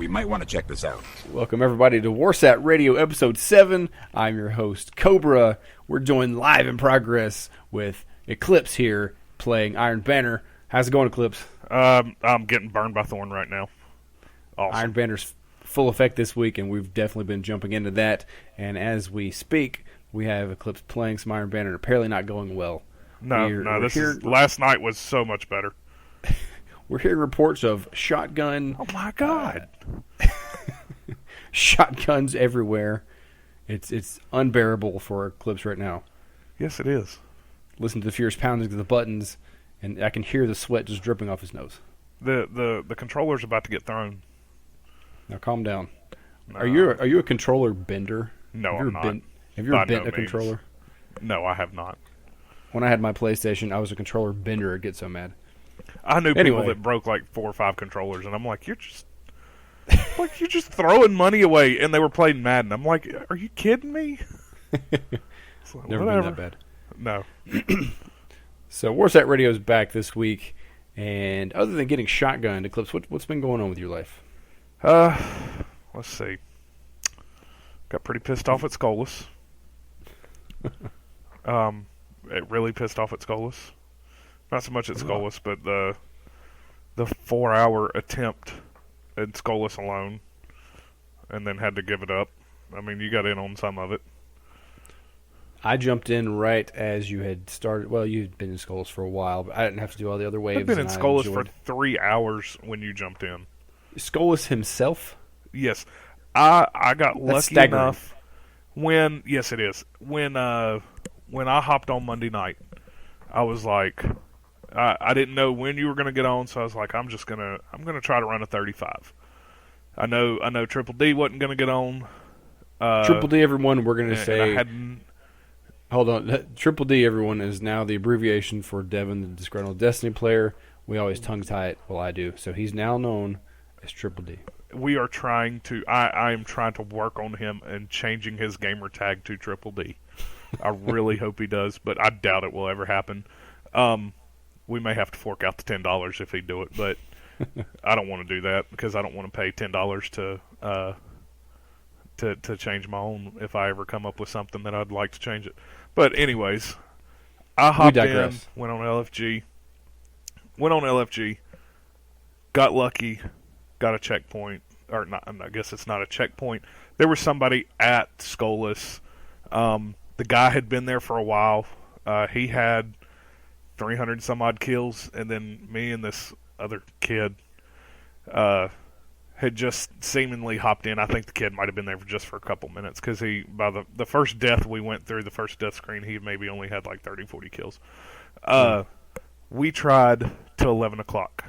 We might want to check this out. Welcome, everybody, to Warsat Radio Episode 7. I'm your host, Cobra. We're joined live in progress with Eclipse here, playing Iron Banner. How's it going, Eclipse? I'm getting burned by Thorn right now. Awesome. Iron Banner's full effect this week, and we've definitely been jumping into that. And as we speak, we have Eclipse playing some Iron Banner, apparently not going well. Last night was so much better. We're hearing reports of shotgun. Oh my god! Shotguns everywhere. It's unbearable for Eclipse right now. Yes, it is. Listen to the fierce pounding of the buttons, and I can hear the sweat just dripping off his nose. The controller's about to get thrown. Now calm down. No. Are you a controller bender? No, I'm not. Have you ever bent a controller? No, I have not. When I had my PlayStation, I was a controller bender. I'd get so mad. I knew people that broke like 4 or 5 controllers, and I'm like, you're just throwing money away. And they were playing Madden. I'm like, are you kidding me? Like, never been that bad. No. So Warsat Radio is back this week, and other than getting shotgunned, Eclipse, what's been going on with your life? Let's see. Got pretty pissed off at Skolas. It really pissed off at Skolas. Not so much at Skolas, but the 4-hour attempt at Skolas alone, and then had to give it up. I mean, you got in on some of it. I jumped in right as you had started. Well, you'd been in Skolas for a while, but I didn't have to do all the other waves. I've been in Skolas for 3 hours when you jumped in. Skolas himself? Yes. I got lucky staggering. enough when... Yes, it is. When I hopped on Monday night, I was like... I didn't know when you were going to get on, so I was like, I'm gonna try to run a 35. I know Triple D wasn't going to get on. Triple D, everyone, we're going to say... Hold on. Triple D, everyone, is now the abbreviation for Devin, the disgruntled Destiny player. We always tongue-tie it. Well, I do. So he's now known as Triple D. We are trying to... I am trying to work on him and changing his gamer tag to Triple D. I really hope he does, but I doubt it will ever happen. We may have to fork out the $10 if he'd do it, but I don't want to do that because I don't want to pay $10 to change my own if I ever come up with something that I'd like to change it. But anyways, I hopped in, went on LFG, got lucky, got a checkpoint, or not, I guess it's not a checkpoint. There was somebody at Skolas. The guy had been there for a while. He had 300 some odd kills, and then me and this other kid had just seemingly hopped in. I think the kid might have been there for a couple minutes because by the first death we went through, the first death screen, he maybe only had like 30, 40 kills. We tried till 11 o'clock.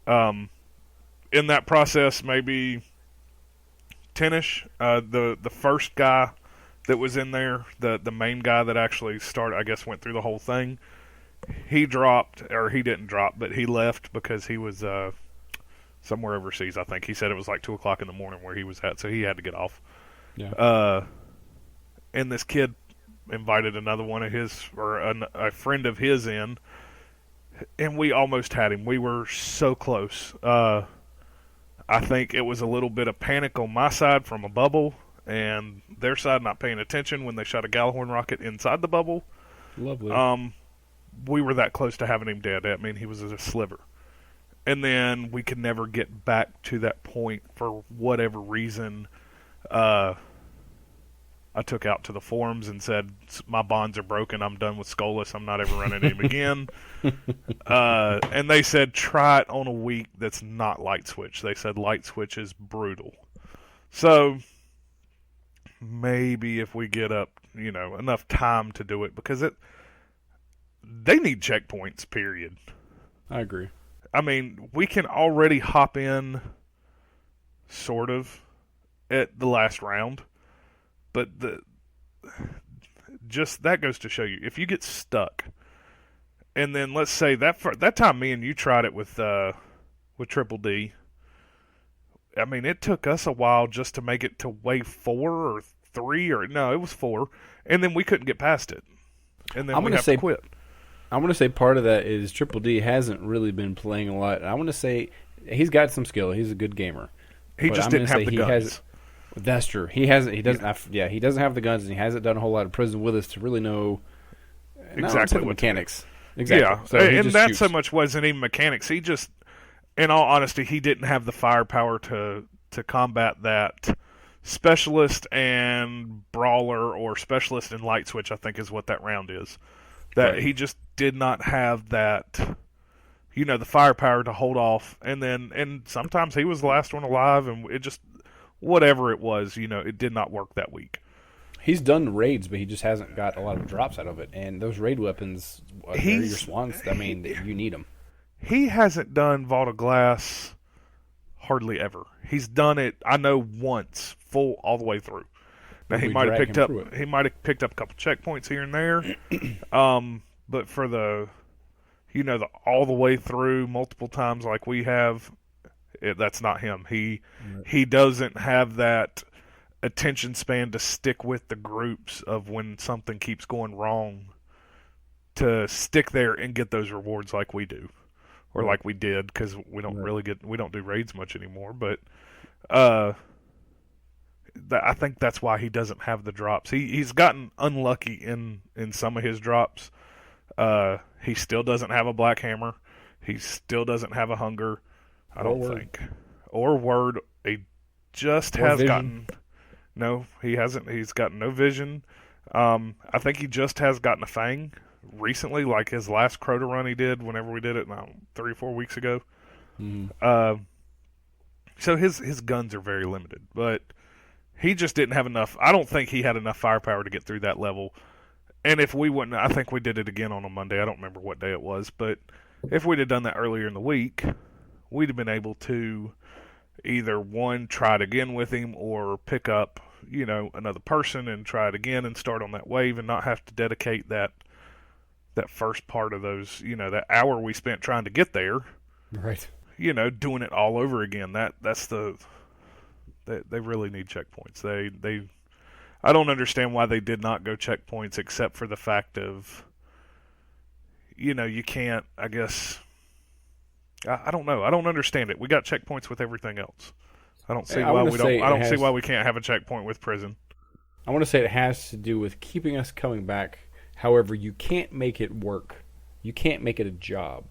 In that process, maybe 10-ish, the first guy that was in there, the main guy that actually started, I guess, went through the whole thing. He dropped, or he didn't drop, but he left because he was somewhere overseas, I think. He said it was like 2 o'clock in the morning where he was at, so he had to get off. Yeah. And this kid invited another one of his, or a friend of his in, and we almost had him. We were so close. I think it was a little bit of panic on my side from a bubble, and their side not paying attention when they shot a Gallahorn rocket inside the bubble. Lovely. We were that close to having him dead. I mean, he was a sliver. And then we could never get back to that point for whatever reason. I took out to the forums and said, my bonds are broken. I'm done with Skolas. I'm not ever running him again. And they said, try it on a week that's not Light Switch. They said Light Switch is brutal. So maybe if we get up, enough time to do it, because they need checkpoints, period. I agree. I mean, we can already hop in, sort of, at the last round, but that goes to show you, if you get stuck, and then let's say that time me and you tried it with Triple D. I mean, it took us a while just to make it to wave 4 or 3, or no, it was 4, and then we couldn't get past it, and then we have to quit. I want to say part of that is Triple D hasn't really been playing a lot. I want to say he's got some skill. He's a good gamer. He just didn't have the guns. That's true. He hasn't. He doesn't. He doesn't have the guns, and he hasn't done a whole lot of prison with us to really know exactly what mechanics. Exactly. Yeah, so and that shoots. So much wasn't even mechanics. He just, in all honesty, he didn't have the firepower to combat that specialist and brawler, or specialist and light switch, I think is what that round is. That he just did not have that, the firepower to hold off. And sometimes he was the last one alive, and it just, whatever it was, it did not work that week. He's done raids, but he just hasn't got a lot of drops out of it. And those raid weapons, they're your swans. I mean, you need them. He hasn't done Vault of Glass hardly ever. He's done it, I know, once, full all the way through. Now he might have picked up a couple checkpoints here and there, but for the all the way through multiple times like we have, that's not him. He doesn't have that attention span to stick with the groups of when something keeps going wrong, to stick there and get those rewards like we do, or like we did, because we don't do raids much anymore. But I think that's why he doesn't have the drops. He's gotten unlucky in some of his drops. He still doesn't have a black hammer. He still doesn't have a hunger, I don't think, or word. He just has gotten. No, he hasn't. He's gotten no vision. I think he just has gotten a fang recently, like his last Crota run he did whenever we did it 3 or 4 weeks ago. Mm-hmm. So his guns are very limited, but he just didn't have enough. I don't think he had enough firepower to get through that level. And if we wouldn't, I think we did it again on a Monday. I don't remember what day it was, but if we'd have done that earlier in the week, we'd have been able to either one, try it again with him, or pick up, another person and try it again and start on that wave, and not have to dedicate that first part of those, that hour we spent trying to get there. Right. Doing it all over again. They really need checkpoints. They I don't understand why they did not go checkpoints, except for the fact of, you can't, I guess. I don't know. I don't understand it. We got checkpoints with everything else. I don't see why we don't. I don't see why we can't have a checkpoint with prison. I want to say it has to do with keeping us coming back. However, you can't make it work. You can't make it a job.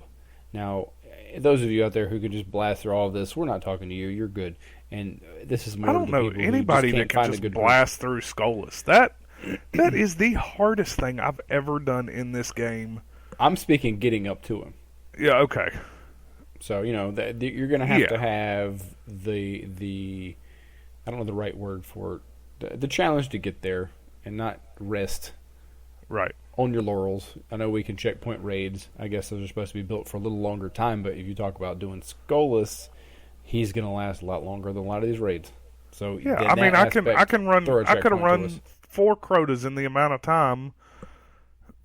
Now, those of you out there who can just blast through all of this, we're not talking to you. You're good. And this is more. I don't know anybody that can just blast through Skolas. That is the hardest thing I've ever done in this game. I'm speaking getting up to him. Yeah. Okay. So, you're going to have to have the I don't know the right word for it, the challenge to get there and not rest on your laurels. I know we can checkpoint raids. I guess those are supposed to be built for a little longer time, but if you talk about doing Skolas, he's going to last a lot longer than a lot of these raids. So yeah, I mean, I could have run 4 Crotas in the amount of time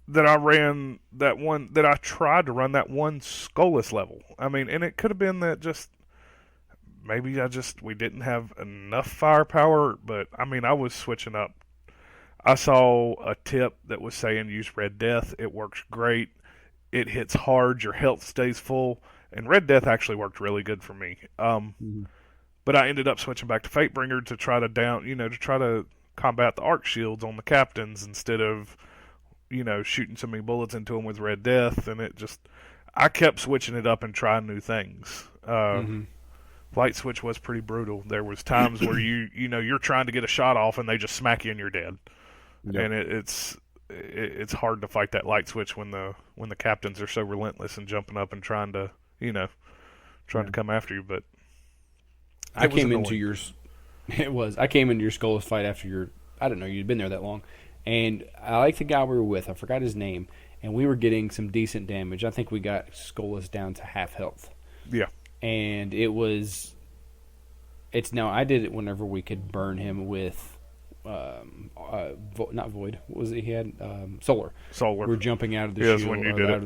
that I ran that I tried to run that one Skolas level. I mean, and it could have been that we didn't have enough firepower, but I mean, I was switching up. I saw a tip that was saying use Red Death. It works great. It hits hard. Your health stays full. And Red Death actually worked really good for me. But I ended up switching back to Fatebringer to try to combat the arc shields on the captains instead of shooting so many bullets into them with Red Death, and I kept switching it up and trying new things. Light switch was pretty brutal. There was times where you're trying to get a shot off and they just smack you and you're dead. Yep. And it's hard to fight that light switch when the captains are so relentless and jumping up and trying to come after you. But I came into your Skolas fight after I don't know, you'd been there that long. And I like the guy we were with. I forgot his name. And we were getting some decent damage. I think we got Skolas down to half health. Yeah. And I did it whenever we could burn him with, not Void. What was it he had? Solar. We're jumping out of the shield, when you did out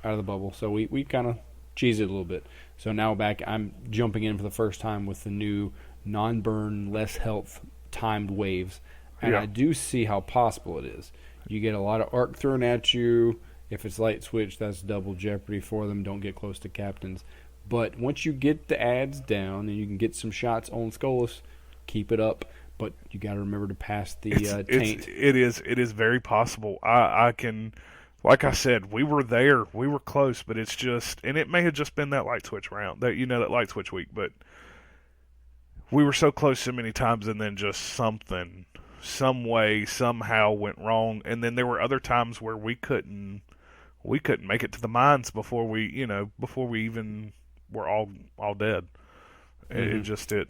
of the bubble. So we kind of cheesed it a little bit. So now I'm jumping in for the first time with the new non-burn, less health timed waves. And I do see how possible it is. You get a lot of arc thrown at you. If it's light switch, that's double jeopardy for them. Don't get close to captains. But once you get the ads down and you can get some shots on Skolas, keep it up. But you got to remember to pass the taint. It is very possible. I can, like I said, we were there, we were close, but it's just, and it may have just been that light switch round, that that light switch week, but we were so close so many times, and then just something, some way, somehow went wrong, and then there were other times where we couldn't make it to the mines before we even were all dead. Mm-hmm.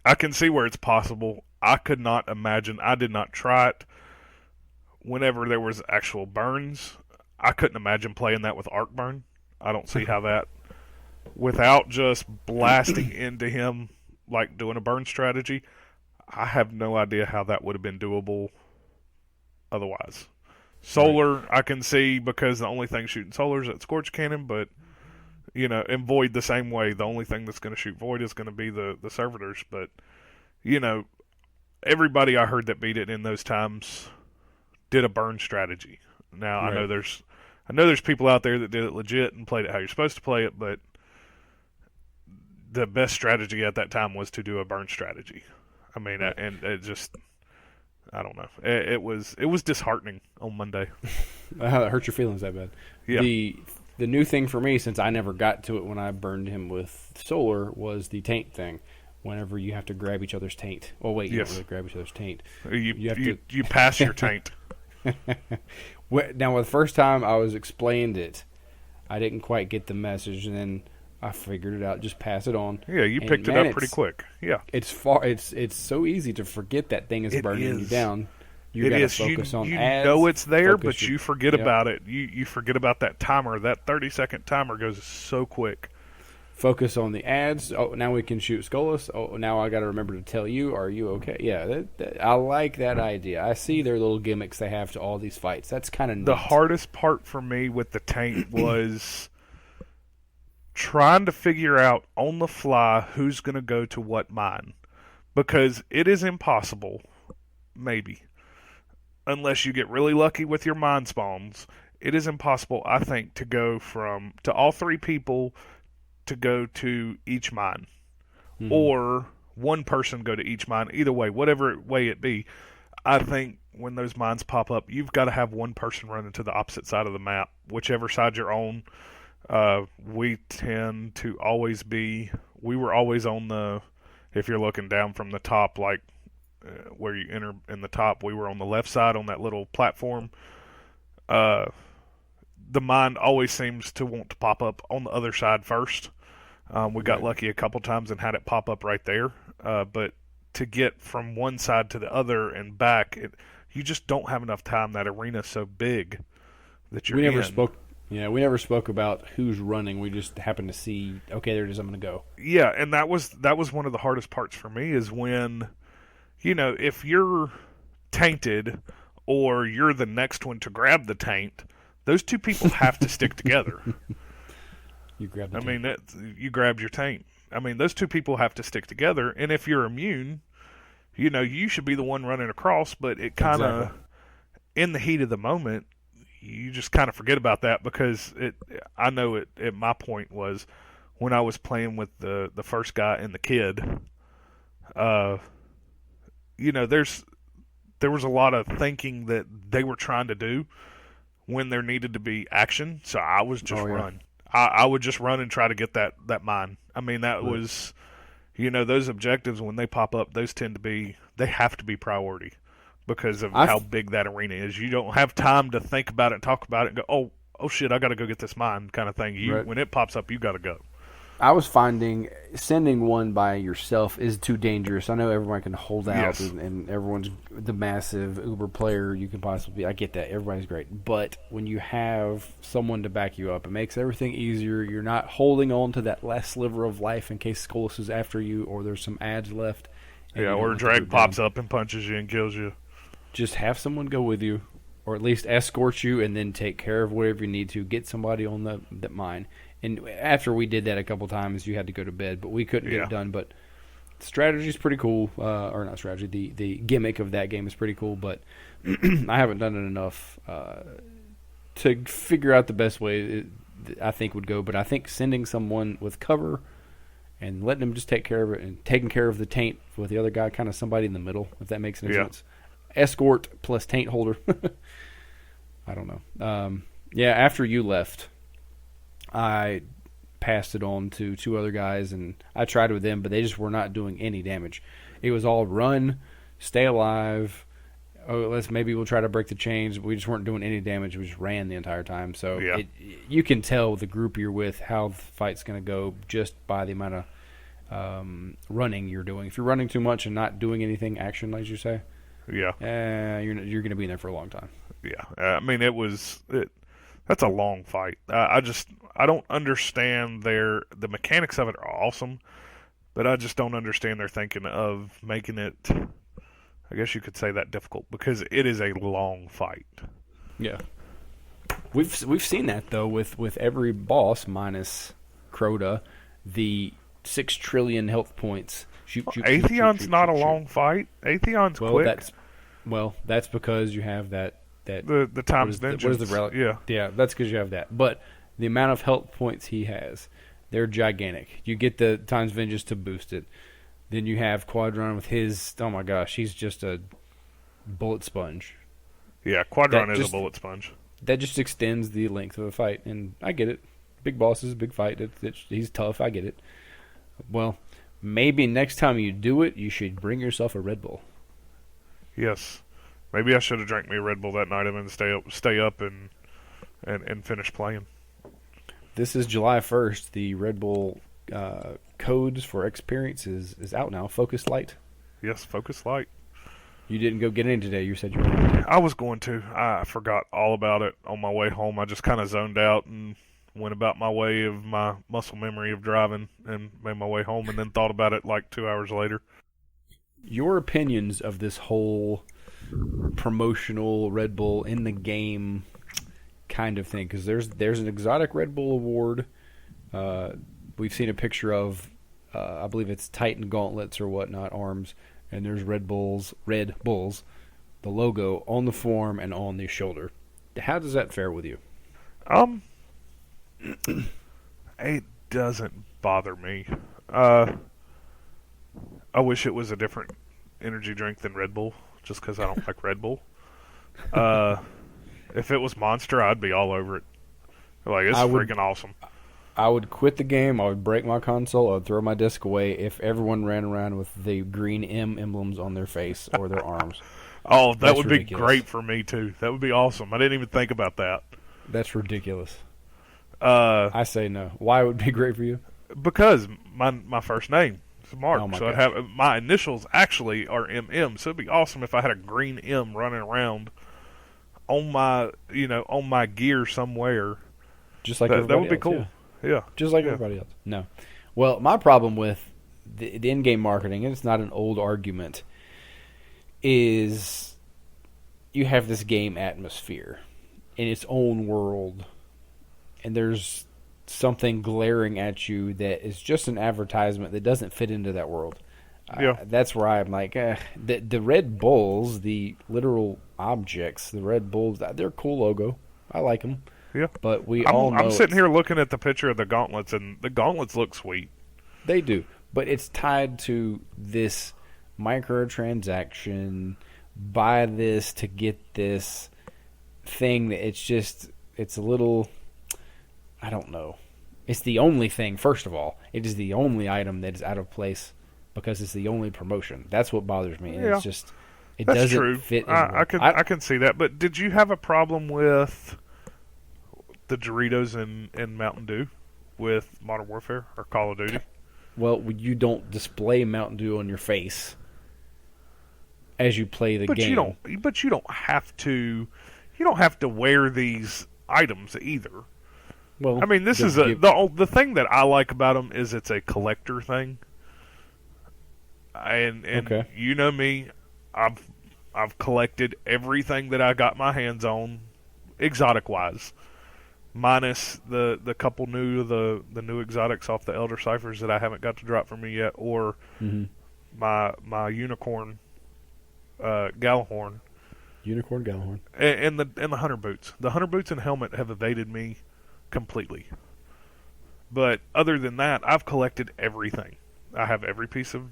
I can see where it's possible. I could not imagine. I did not try it. Whenever there was actual burns, I couldn't imagine playing that with arc burn. I don't see how that, without just blasting into him like doing a burn strategy, I have no idea how that would have been doable otherwise. Solar, I can see, because the only thing shooting solar is that Scorch Cannon, but and Void the same way. The only thing that's going to shoot Void is going to be the servitors. But, everybody I heard that beat it in those times did a burn strategy. Now, right. I know there's people out there that did it legit and played it how you're supposed to play it, but the best strategy at that time was to do a burn strategy. I mean, and it just, I don't know. It was disheartening on Monday. It hurt your feelings that bad. Yeah. The new thing for me, since I never got to it when I burned him with solar, was the taint thing. Whenever you have to grab each other's taint. Oh wait, you don't really grab each other's taint. You pass your taint. Now, the first time I was explained it, I didn't quite get the message, and then I figured it out. Just pass it on. Yeah, you picked it up pretty quick. Yeah, it's so easy to forget that thing is burning you down. You got to focus on ads. You know it's there, but you forget about it. You forget about that timer. That 30-second timer goes so quick. Focus on the ads. Oh, now we can shoot Skolas. Oh, now I got to remember to tell you, are you okay? Yeah, I like that idea. I see their little gimmicks they have to all these fights. That's kind of neat. The hardest part for me with the taint was trying to figure out on the fly who's going to go to what mine. Because it is impossible, maybe, unless you get really lucky with your mine spawns, it is impossible, I think, to go to all three people to go to each mine. Mm-hmm. Or one person go to each mine. Either way, whatever way it be, I think when those mines pop up, you've got to have one person running to the opposite side of the map, whichever side you're on. We tend to always we were always on the, if you're looking down from the top, like where you enter in the top, we were on the left side on that little platform. The mine always seems to want to pop up on the other side first. We got lucky a couple times and had it pop up right there. But to get from one side to the other and back, you just don't have enough time. That arena's so big that you're we never spoke about who's running. We just happened to see, okay, there it is, I'm going to go. Yeah, and that was one of the hardest parts for me is when, if you're tainted or you're the next one to grab the taint, those two people have to stick together. You grab the taint. You grabbed your taint. I mean, those two people have to stick together, and if you're immune, you should be the one running across, but it kind of, in the heat of the moment, you just kind of forget about that because I know my point was when I was playing with the first guy and the kid, there was a lot of thinking that they were trying to do when there needed to be action, so I was just run. I would just run and try to get that mine. I mean, that was, those objectives, when they pop up, those they have to be priority because of how big that arena is. You don't have time to think about it and talk about it and go, oh shit, I got to go get this mine kind of thing. When it pops up, you got to go. I was finding sending one by yourself is too dangerous. I know everyone can hold out, and everyone's the massive Uber player you can possibly be. I get that. Everybody's great. But when you have someone to back you up, it makes everything easier. You're not holding on to that last sliver of life in case Skolas is after you or there's some ads left. Yeah, or a drag pops up and punches you and kills you. Just have someone go with you, or at least escort you, and then take care of whatever you need to. Get somebody on that mine. And after we did that a couple times, you had to go to bed, but we couldn't get it done. But the strategy is pretty cool. Or not strategy, the gimmick of that game is pretty cool, but I haven't done it enough to figure out the best way. I think would go. But I think sending someone with cover and letting them just take care of it and taking care of the taint with the other guy, kind of somebody in the middle, if that makes any sense. Escort plus taint holder. I don't know. After you left, I passed it on to 2 other guys, and I tried with them, but they just were not doing any damage. It was all run, stay alive. Maybe we'll try to break the chains. We just weren't doing any damage. We just ran the entire time. So you can tell the group you're with how the fight's going to go just by the amount of running you're doing. If you're running too much and not doing anything action, as you say, you're going to be in there for a long time. Yeah, I mean that's a long fight. I don't understand the mechanics of it are awesome, but I just don't understand their thinking of making it, I guess you could say, that difficult, because it is a long fight. Yeah, we've seen that though with every boss minus Crota, the 6 trillion health points. Atheon's not a long fight. Atheon's quick. That's because you have that the times vengeance. What is the relic? Yeah, that's because you have that. But the amount of health points he has, they're gigantic. You get the times vengeance to boost it. Then you have Quadron with his. Oh my gosh, he's just a bullet sponge. Yeah, Quadron is a bullet sponge. That just extends the length of the fight, and I get it. Big bosses, big fight. He's tough. I get it. Well, maybe next time you do it, you should bring yourself a Red Bull. Yes. Maybe I should have drank me a Red Bull that night and then stay up and finish playing. This is July 1st. The Red Bull codes for experience is out now. Focus Light. Yes, Focus Light. You didn't go get in today. You said you were. I was going to. I forgot all about it on my way home. I just kind of zoned out and went about my way of my muscle memory of driving and made my way home, and then thought about it like 2 hours later. Your opinions of this whole promotional Red Bull in the game kind of thing, because there's an exotic Red Bull award. We've seen a picture of I believe it's Titan gauntlets or whatnot, arms, and there's Red Bulls, the logo on the form and on the shoulder. How does that fare with you? It doesn't bother me. I wish it was a different energy drink than Red Bull, just because I don't like Red Bull. If it was Monster, I'd be all over it. Like, it's freaking awesome. I would quit the game. I would break my console. I would throw my disc away if everyone ran around with the green M emblems on their face or their arms. Oh, that would be great for me, too. That would be awesome. I didn't even think about that. That's ridiculous. I say no. Why would it be great for you? Because my first name is Mark. Oh my so I'd have my initials actually are MM. So it'd be awesome if I had a green M running around on my gear somewhere. Just like everybody else. That would be cool. Yeah. Just like everybody else. No. Well, my problem with the in-game marketing, and it's not an old argument, is you have this game atmosphere in its own world, and there's something glaring at you that is just an advertisement that doesn't fit into that world. That's where I'm like, the Red Bulls, the literal objects, the Red Bulls, they're a cool logo. I like them. Yeah, but I'm sitting here looking at the picture of the gauntlets, and the gauntlets look sweet. They do, but it's tied to this microtransaction. Buy this to get this thing. That it's a little. I don't know. It's the only thing. First of all, it is the only item that is out of place because it's the only promotion. That's what bothers me. Yeah. It's just doesn't fit. I can see that. But did you have a problem with the Doritos and Mountain Dew with Modern Warfare or Call of Duty? Well, you don't display Mountain Dew on your face as you play the game. But you don't have to. You don't have to wear these items either. Well, I mean, this is the thing that I like about them is it's a collector thing. And okay. You know me, I've collected everything that I got my hands on, exotic wise. Minus the couple the new exotics off the Elder Ciphers that I haven't got to drop for me yet, or my unicorn Gallahorn. Unicorn Gallahorn. And the hunter boots. The hunter boots and helmet have evaded me completely. But other than that, I've collected everything. I have every piece of,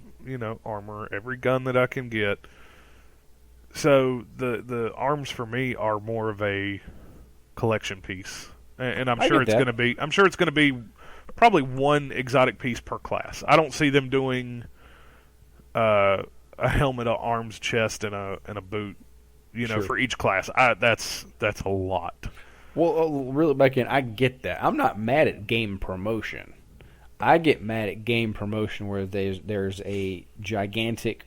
armor, every gun that I can get. So the arms for me are more of a collection piece, and I'm sure it's going to be. I'm sure it's going to be probably one exotic piece per class. I don't see them doing a helmet, a arms, chest, and a boot. Sure. For each class. That's a lot. Well, really, back in, I get that. I'm not mad at game promotion. I get mad at game promotion where there's a gigantic,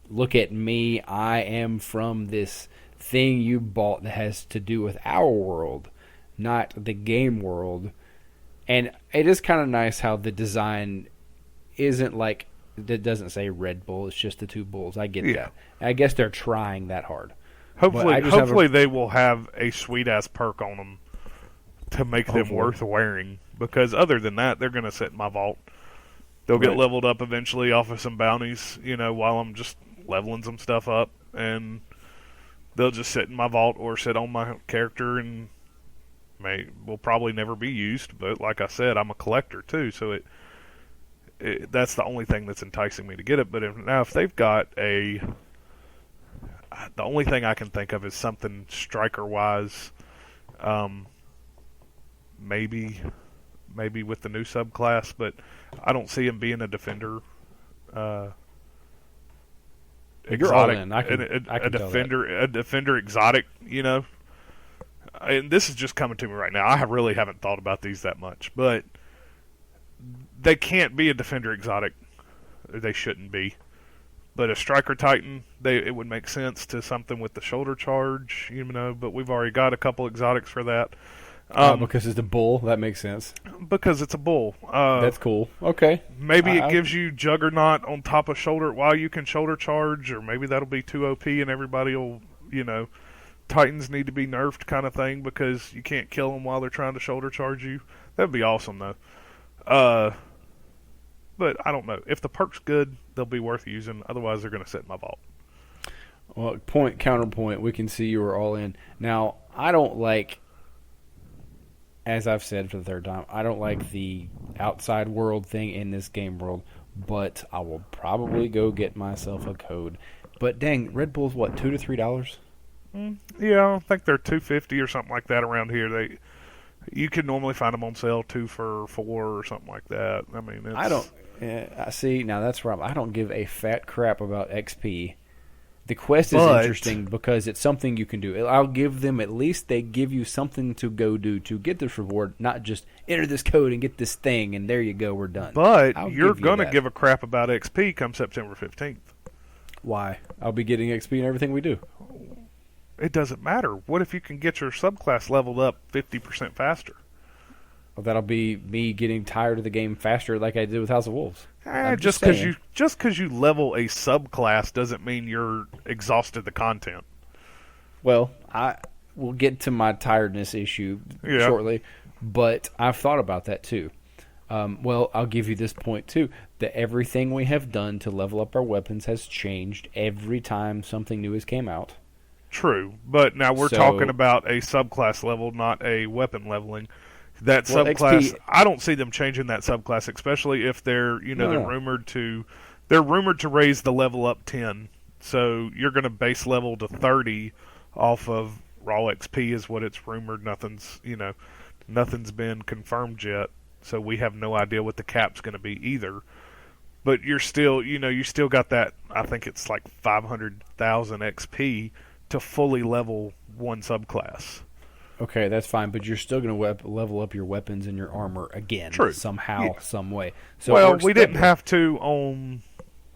look at me, I am from this thing you bought that has to do with our world, not the game world. And it is kind of nice how the design isn't like, it doesn't say Red Bull, it's just the two bulls. I get that. I guess they're trying that hard. Hopefully they will have a sweet-ass perk on them to make them worth wearing. Because other than that, they're going to sit in my vault. They'll get leveled up eventually off of some bounties, while I'm just leveling some stuff up. And they'll just sit in my vault or sit on my character and will probably never be used. But like I said, I'm a collector too, so that's the only thing that's enticing me to get it. But if they've got the only thing I can think of is something striker-wise. Maybe with the new subclass, but I don't see him being a defender. You're all in. I can a defender exotic. And this is just coming to me right now. I really haven't thought about these that much, but they can't be a defender exotic. They shouldn't be. But a striker titan, it would make sense to something with the shoulder charge, but we've already got a couple exotics for that. Because it's a bull, that makes sense. Because it's a bull. That's cool. Okay. Maybe it gives you Juggernaut on top of shoulder while you can shoulder charge, or maybe that'll be too OP and everybody will, Titans need to be nerfed kind of thing because you can't kill them while they're trying to shoulder charge you. That'd be awesome, though. But I don't know. If the perk's good, they'll be worth using. Otherwise, they're going to sit in my vault. Well, counterpoint, we can see you are all in. Now, I don't like, as I've said for the third time, I don't like the outside world thing in this game world, but I will probably go get myself a code. But dang, Red Bull's what, $2 to $3? Yeah, I think they're $2.50 or something like that around here. You can normally find them on sale 2 for $4 or something like that. I mean, I don't. I see. Now that's where I don't give a fat crap about XP. The quest is interesting because it's something you can do. I'll give them, at least they give you something to go do to get this reward, not just enter this code and get this thing and there you go, we're done. But you're going to give a crap about XP come September 15th. Why? I'll be getting XP in everything we do. It doesn't matter. What if you can get your subclass leveled up 50% faster? Well, that'll be me getting tired of the game faster like I did with House of Wolves. Just because you level a subclass doesn't mean you're exhausted the content. Well, I will get to my tiredness issue shortly, but I've thought about that too. Well, I'll give you this point too, that everything we have done to level up our weapons has changed every time something new has came out. True, but now we're talking about a subclass level, not a weapon leveling. That subclass, XP, I don't see them changing that subclass, especially if they're, they're rumored to raise the level up 10. So you're going to base level to 30 off of raw XP is what it's rumored. Nothing's been confirmed yet. So we have no idea what the cap's going to be either. But you're still, you still got that, I think it's like 500,000 XP to fully level one subclass. Okay, that's fine, but you're still going to level up your weapons and your armor again. True. Somehow, some way. So we didn't have to on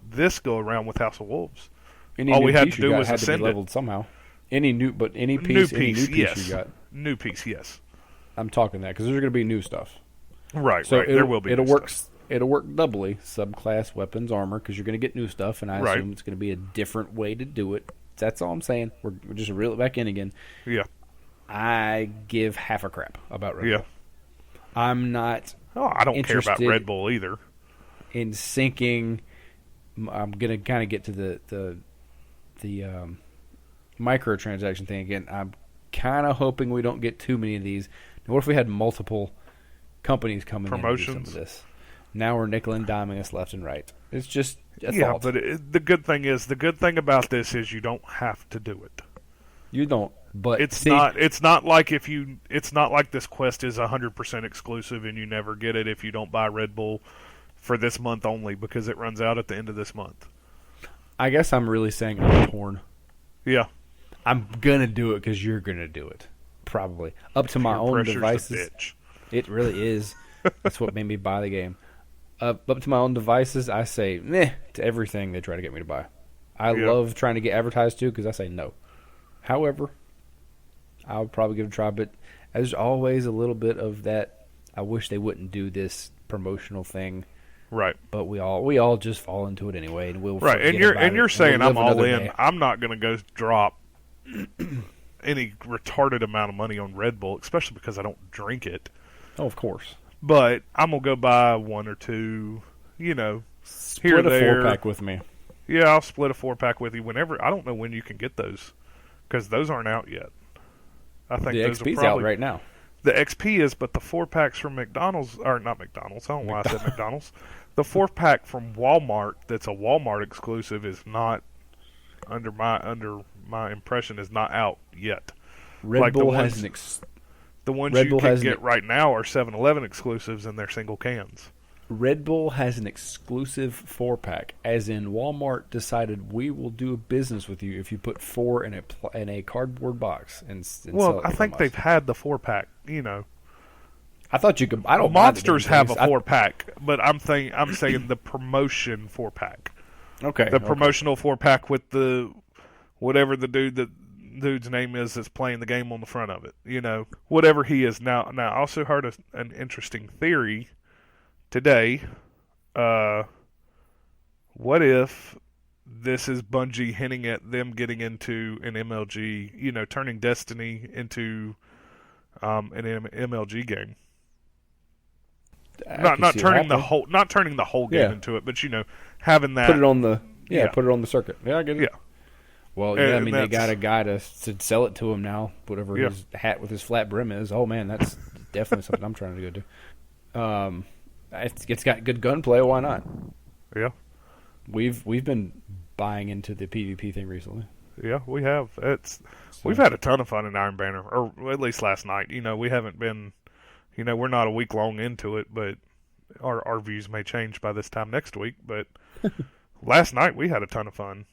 this go around with House of Wolves. All we had to do was ascend to be leveled somehow. Any piece you got. New piece, yes. I'm talking that because there's going to be new stuff. Right. There will be. It'll work doubly. Subclass weapons, armor, because you're going to get new stuff, and I assume it's going to be a different way to do it. That's all I'm saying. We're just reel it back in again. Yeah. I give half a crap about Red Bull. I'm not. Oh, I don't care about Red Bull either. In syncing, I'm gonna kind of get to the microtransaction thing again. I'm kind of hoping we don't get too many of these, Now, what if we had multiple companies coming promotions in to do some of this? Now we're nickel and diming us left and right. It's just a yeah, thought. but the good thing about this is you don't have to do it. You don't, but it's not like it's not like this quest is 100% exclusive and you never get it if you don't buy Red Bull for this month only because it runs out at the end of this month. I guess I'm really saying I'm torn. Yeah, I'm gonna do it because you're gonna do it. Probably up to my own devices. It really is. That's what made me buy the game. Up to my own devices, I say meh to everything they try to get me to buy. I love trying to get advertised to because I say no. However, I would probably give it a try, but there's always a little bit of that. I wish they wouldn't do this promotional thing, right? But we all just fall into it anyway, and we'll right. And you're saying I'm all in. Day. I'm not going to go drop any retarded amount of money on Red Bull, especially because I don't drink it. Oh, of course. But I'm going to go buy one or two, split here or there. A 4-pack with me. Yeah, I'll split a 4-pack with you whenever. I don't know when you can get those because those aren't out yet. I think the those XP's are probably out right now. The XP is, but the 4-packs from McDonald's, or not McDonald's, I don't know why I said McDonald's. The 4-pack from Walmart that's a Walmart exclusive is not, under my impression, is not out yet. Red Bull has the ones you can get right now are 7-Eleven exclusives and they're single cans. Red Bull has an exclusive 4-pack, as in Walmart decided we will do business with you if you put 4 in a cardboard box and well, sell it I think they've had the 4-pack. I thought you could. I don't. Monsters have a 4-pack, but I'm saying the promotion 4-pack. Okay. The promotional 4-pack with the whatever the dude's name is that's playing the game on the front of it. Whatever he is now. Now, I also heard an interesting theory today. What if this is Bungie hinting at them getting into an MLG, turning Destiny into an MLG game? Not turning the whole game into it, but having that put it on the circuit. Yeah, I get it. Yeah. Well, yeah, I mean they got a guy to sell it to him now. Whatever his hat with his flat brim is. Oh man, that's definitely something I'm trying to go do. It's got good gunplay. Why not? Yeah. We've been buying into the PvP thing recently. Yeah, we have. We've had a ton of fun in Iron Banner, or at least last night. We haven't been. We're not a week long into it, but our views may change by this time next week. But last night we had a ton of fun.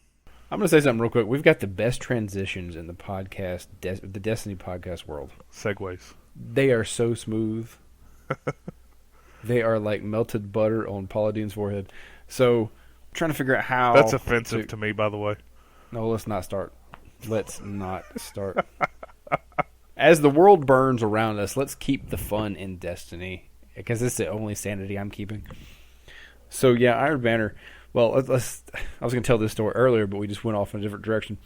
I'm going to say something real quick. We've got the best transitions in the podcast, the Destiny podcast world. Segues. They are so smooth. They are like melted butter on Paula Deen's forehead. So, I'm trying to figure out how. That's offensive to me, by the way. No, let's not start. As the world burns around us, let's keep the fun in Destiny, because it's the only sanity I'm keeping. So yeah, Iron Banner. Well, I was going to tell this story earlier, but we just went off in a different direction.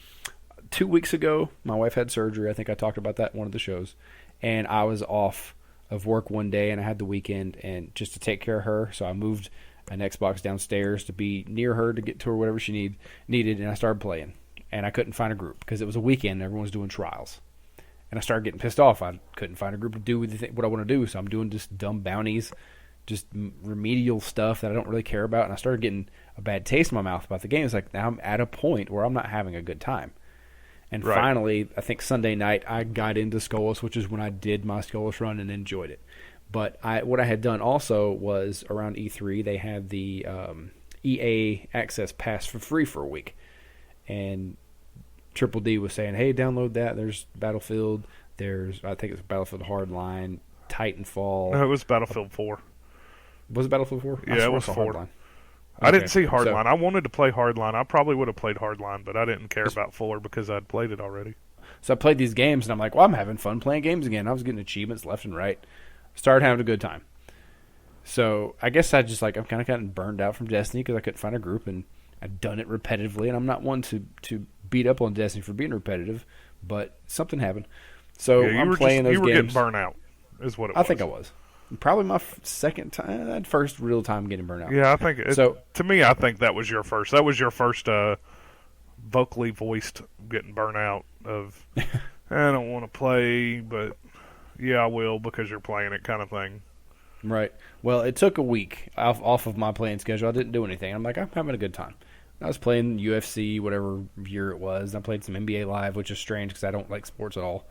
2 weeks ago, my wife had surgery. I think I talked about that in one of the shows, and I was off of work one day, and I had the weekend and just to take care of her. So I moved an Xbox downstairs to be near her to get to her whatever she needed, and I started playing. And I couldn't find a group because it was a weekend and everyone was doing trials. And I started getting pissed off. I couldn't find a group to do what I want to do, so I'm doing just dumb bounties, just remedial stuff that I don't really care about. And I started getting a bad taste in my mouth about the game. It's like now I'm at a point where I'm not having a good time. And finally, I think Sunday night, I got into Skolas, which is when I did my Skolas run and enjoyed it. But what I had done also was around E3, they had the EA Access Pass for free for a week. And Triple D was saying, hey, download that. There's Battlefield. I think it's Battlefield Hardline, Titanfall. No, it was Battlefield 4. Was it Battlefield 4? Yeah, it was 4. Hardline. I didn't see Hardline. I wanted to play Hardline. I probably would have played Hardline, but I didn't care about 4 because I'd played it already. So I played these games, and I'm like, well, I'm having fun playing games again. I was getting achievements left and right. Started having a good time. So I guess I've kind of gotten burned out from Destiny because I couldn't find a group, and I've done it repetitively, and I'm not one to beat up on Destiny for being repetitive, but something happened. So I'm playing those games. You were getting burnt out, is what it was. I think I was. Probably my first real time getting burnt out. Yeah, I think to me, I think that was your first. That was your first vocally voiced getting burnt out of. I don't want to play, but yeah, I will because you're playing it kind of thing. Right. Well, it took a week off of my playing schedule. I didn't do anything. I'm like, I'm having a good time. I was playing UFC, whatever year it was. I played some NBA Live, which is strange because I don't like sports at all.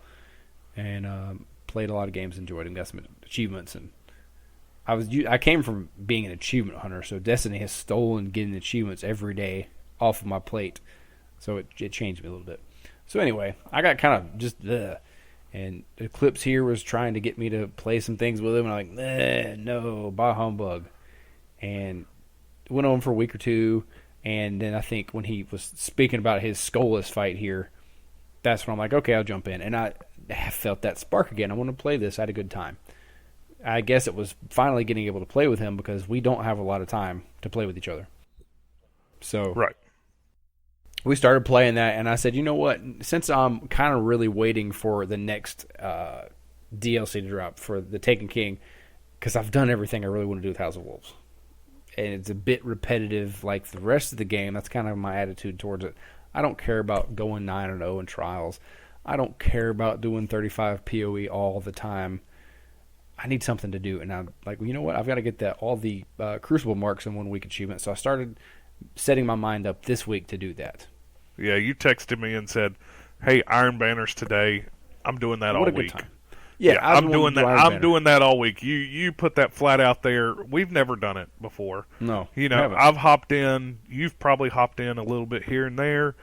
And played a lot of games, enjoyed them, got some achievements. And I came from being an achievement hunter, so Destiny has stolen getting achievements every day off of my plate. So it changed me a little bit. So anyway, I got kind of just and Eclipse here was trying to get me to play some things with him, and I'm like, no, bah humbug. And it went on for a week or two, and then I think when he was speaking about his Skolas fight here, that's when I'm like, okay, I'll jump in. And I felt that spark again. I want to play this. I had a good time. I guess it was finally getting able to play with him because we don't have a lot of time to play with each other. So right. We started playing that, and I said, you know what? Since I'm kind of really waiting for the next DLC to drop for the Taken King, because I've done everything I really want to do with House of Wolves. And it's a bit repetitive like the rest of the game. That's kind of my attitude towards it. I don't care about going 9-0 in trials. I don't care about doing 35 PoE all the time. I need something to do. And I'm like, well, you know what? I've got to get all the Crucible marks in 1 week achievement. So I started setting my mind up this week to do that. Yeah, you texted me and said, hey, Iron Banners today. I'm doing that all week. Yeah, I'm doing that. I'm doing that all week. You put that flat out there. We've never done it before. No, you know, I've hopped in. You've probably hopped in a little bit here and there,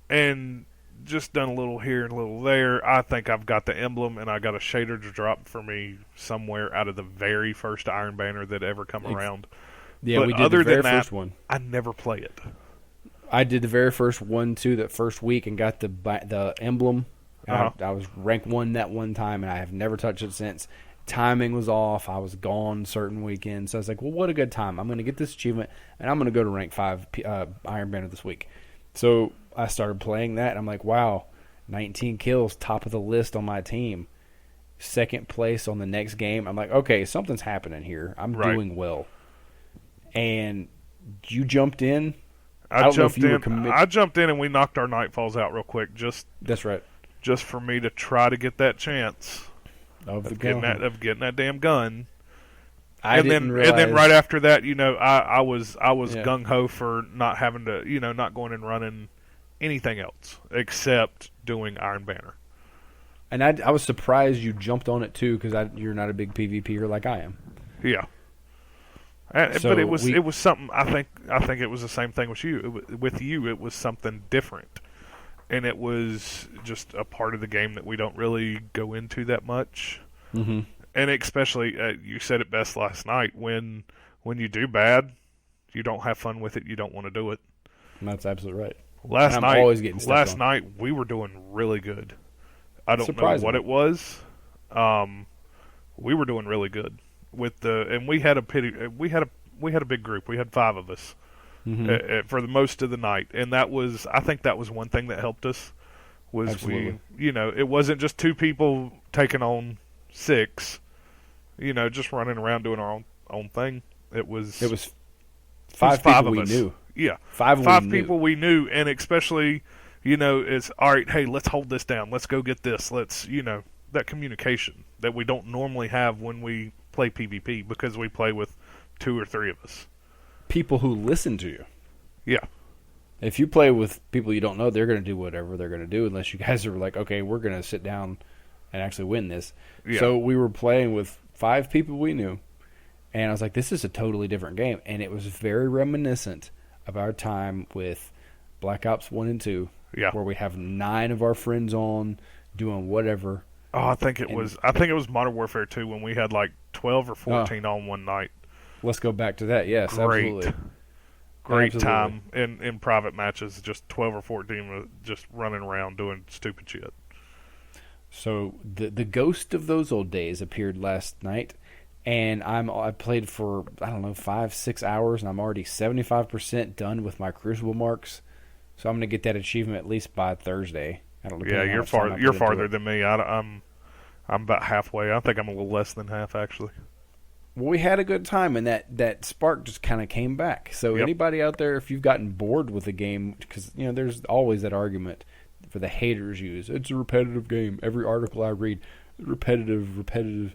and just done a little here and a little there. I think I've got the emblem, and I got a shader to drop for me somewhere out of the very first Iron Banner that ever come around. Yeah, but we did other the very than that, first one. I never play it. I did the very first one too, that first week, and got the emblem. I was rank 1 that one time, and I have never touched it since. Timing was off. I was gone certain weekends. So I was like, well, what a good time. I'm going to get this achievement, and I'm going to go to rank 5 Iron Banner this week. So I started playing that, and I'm like, wow, 19 kills, top of the list on my team. Second place on the next game. I'm like, okay, something's happening here. I'm doing well. And you jumped in. I jumped in, and we knocked our Nightfalls out real quick. That's right. Just for me to try to get that chance of getting that damn gun. And then right after that, you know, I was gung ho for not having to, you know, not going and running anything else except doing Iron Banner. And I was surprised you jumped on it too, because you're not a big PvPer like I am. Yeah. But it was something. I think it was the same thing with you. It was something different. And it was just a part of the game that we don't really go into that much. Mm-hmm. And especially, you said it best last night, when you do bad, you don't have fun with it, you don't want to do it. And that's absolutely right. Last night, we were doing really good. I don't know what it was. We were doing really good. And we had a big group. We had 5 of us. Mm-hmm. For the most of the night, and I think that was one thing that helped us. Absolutely. It wasn't just 2 people taking on 6, just running around doing our own thing. It was 5 people we knew. Yeah, 5 people we knew, and especially, it's all right. Hey, let's hold this down. Let's go get this. Let's, that communication that we don't normally have when we play PvP, because we play with 2 or 3 of us. People who listen to you. Yeah. If you play with people you don't know, they're going to do whatever they're going to do, unless you guys are like, okay, we're going to sit down and actually win this. Yeah. So we were playing with 5 people we knew, and I was like, this is a totally different game. And it was very reminiscent of our time with Black Ops 1 and 2, where we have 9 of our friends on doing whatever. Oh, I think it was Modern Warfare 2 when we had like 12 or 14 on one night. Let's go back to that. Yes, absolutely. Great time in private matches, just 12 or 14 just running around doing stupid shit. So the ghost of those old days appeared last night, and I played for, 5-6 hours, and I'm already 75% done with my Crucible marks. So I'm going to get that achievement at least by Thursday. Yeah, you're farther than me. I'm about halfway. I think I'm a little less than half, actually. Well, we had a good time, and that spark just kind of came back. So anybody out there, if you've gotten bored with the game, because there's always that argument for the haters use, it's a repetitive game. Every article I read, repetitive.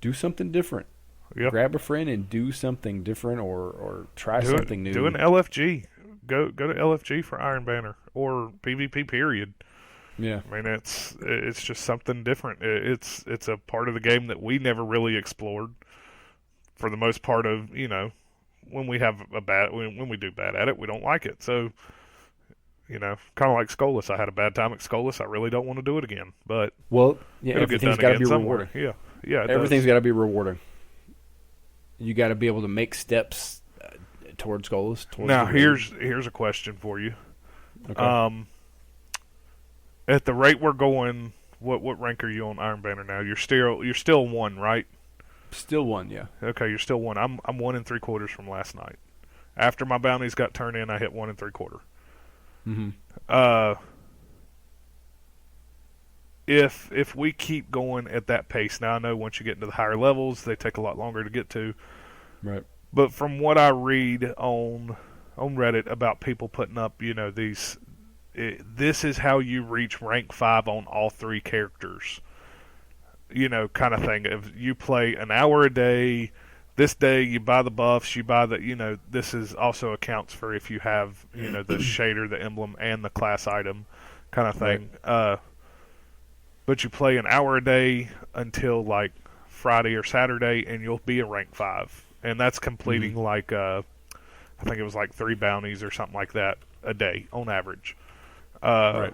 Do something different. Yep. Grab a friend and do something different, or try something new. Do an LFG. Go to LFG for Iron Banner or PvP. Period. Yeah. I mean, it's just something different. It's a part of the game that we never really explored. For the most part of, when we have when we do bad at it, we don't like it. So, kind of like Skolas. I had a bad time at Skolas. I really don't want to do it again. But everything's got to be rewarding. Yeah. Everything's got to be rewarding. You got to be able to make steps towards Skolas. Now, here's a question for you. Okay. At the rate we're going, what rank are you on Iron Banner now? You're still 1, right? Still 1, yeah. Okay, you're still 1. I'm 1 3/4 from last night. After my bounties got turned in, I hit 1 3/4. Mm-hmm. If we keep going at that pace, now I know once you get into the higher levels, they take a lot longer to get to. Right. But from what I read on Reddit about people putting up, this is how you reach rank 5 on all 3 characters. Kind of thing. If you play an hour a day, this day you buy the buffs, you buy the, this is also accounts for if you have, the shader, the emblem, and the class item kind of thing. Right. But you play an hour a day until like Friday or Saturday, and you'll be a rank 5. And that's completing like, I think it was like 3 bounties or something like that a day on average. Right.